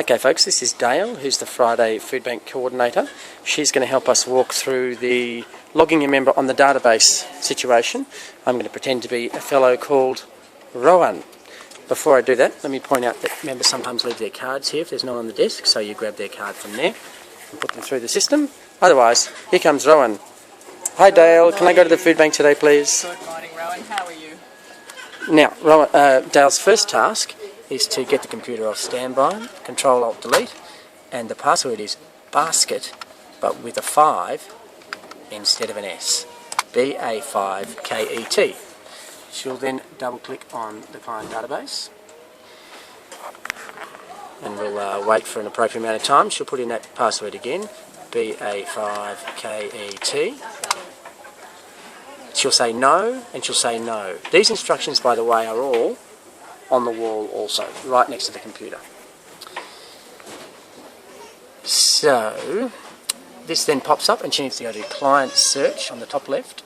Okay folks, this is Dale, who's the Friday Foodbank coordinator. She's going to help us walk through the logging your member on the database situation. I'm going to pretend to be a fellow called Rowan. Before I do that, let me point out that members sometimes leave their cards here if there's no one on the desk, so you grab their card from there and put them through the system. Otherwise, here comes Rowan. Hi Dale, can I go to the Foodbank today please? Good morning Rowan, how are you? Now, Rowan, Dale's first task is to get the computer off standby, Control-Alt-Delete, and the password is basket, but with a 5 instead of an S. BA5KET. She'll then double-click on the client database, and we'll wait for an appropriate amount of time. She'll put in that password again, BA5KET. She'll say no, and she'll say no. These instructions, by the way, are all on the wall also, right next to the computer. So, this then pops up and she needs to go to Client Search on the top left.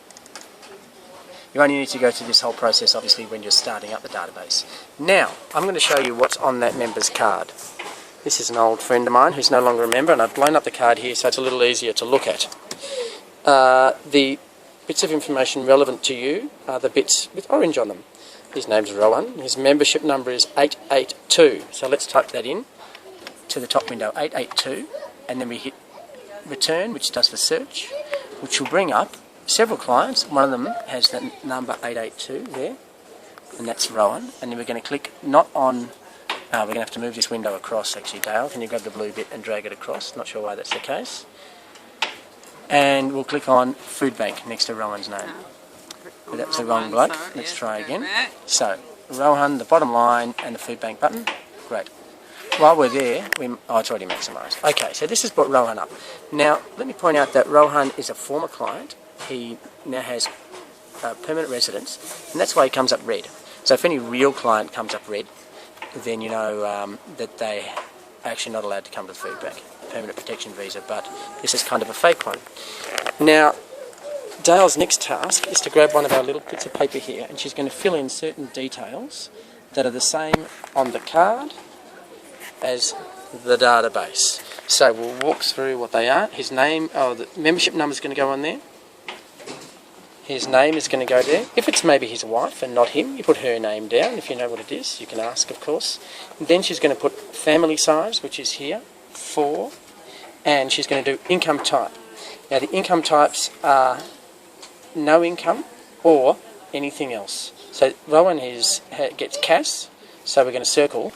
You only need to go through this whole process obviously when you're starting up the database. Now, I'm going to show you what's on that member's card. This is an old friend of mine who's no longer a member, and I've blown up the card here so it's a little easier to look at. The bits of information relevant to you are the bits with orange on them. His name's Rowan. His membership number is 882. So let's type that in to the top window, 882, and then we hit return, which does the search, which will bring up several clients. One of them has the number 882 there, and that's Rowan. And then we're going to click not on, we're going to have to move this window across actually. Dale, can you grab the blue bit and drag it across? Not sure why that's the case. And we'll click on Foodbank next to Rowan's name. But that was the wrong bloke. Let's try again. So, Rohan, the bottom line, and the Foodbank button. Great. While we're there, it's already maximised. Okay, so this has brought Rohan up. Now, let me point out that Rohan is a former client. He now has permanent residence, and that's why he comes up red. So if any real client comes up red, then you know that they are actually not allowed to come to the Foodbank. Permanent protection visa, but this is kind of a fake one. Now, Dale's next task is to grab one of our little bits of paper here, and she's going to fill in certain details that are the same on the card as the database. So we'll walk through what they are. His name, the membership number is going to go on there. His name is going to go there. If it's maybe his wife and not him, you put her name down. If you know what it is, you can ask, of course. And then she's going to put family size, which is here, 4, and she's going to do income type. Now the income types are no income or anything else. So Rowan gets cash, so we're going to circle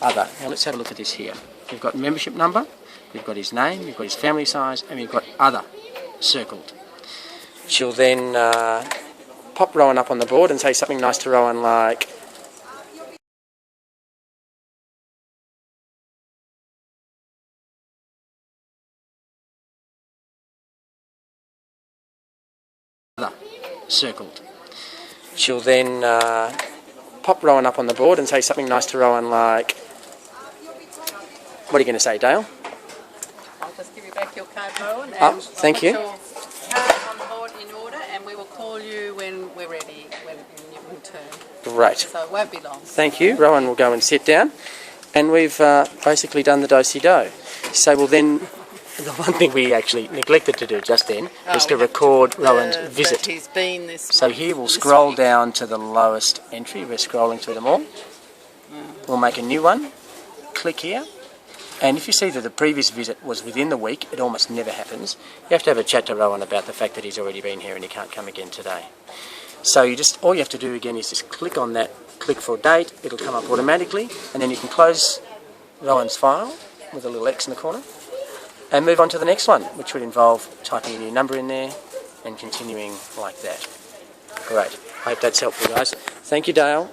other. Now let's have a look at this here. We've got membership number, we've got his name, we've got his family size, and we've got other circled. She'll then pop Rowan up on the board and say something nice to Rowan like, circled. She'll then pop Rowan up on the board and say something nice to Rowan like, what are you going to say, Dale? I'll just give you back your card, Rowan. And thank you. Your card on the board in order, and we will call you when we're ready, when you return. Great. So it won't be long. Thank you. Rowan will go and sit down, and we've basically done the do-si-do. So we'll then, the one thing we actually neglected to do just then is to record Rowan's visit. He's been this so here we'll scroll down to the lowest entry. We're scrolling through them all. We'll make a new one. Click here. And if you see that the previous visit was within the week, it almost never happens. You have to have a chat to Rowan about the fact that he's already been here and he can't come again today. So all you have to do again is just click on that, click for date, it'll come up automatically, and then you can close Rowan's file with a little X in the corner and move on to the next one, which would involve typing a new number in there and continuing like that. Great. I hope that's helpful, guys. Thank you, Dale.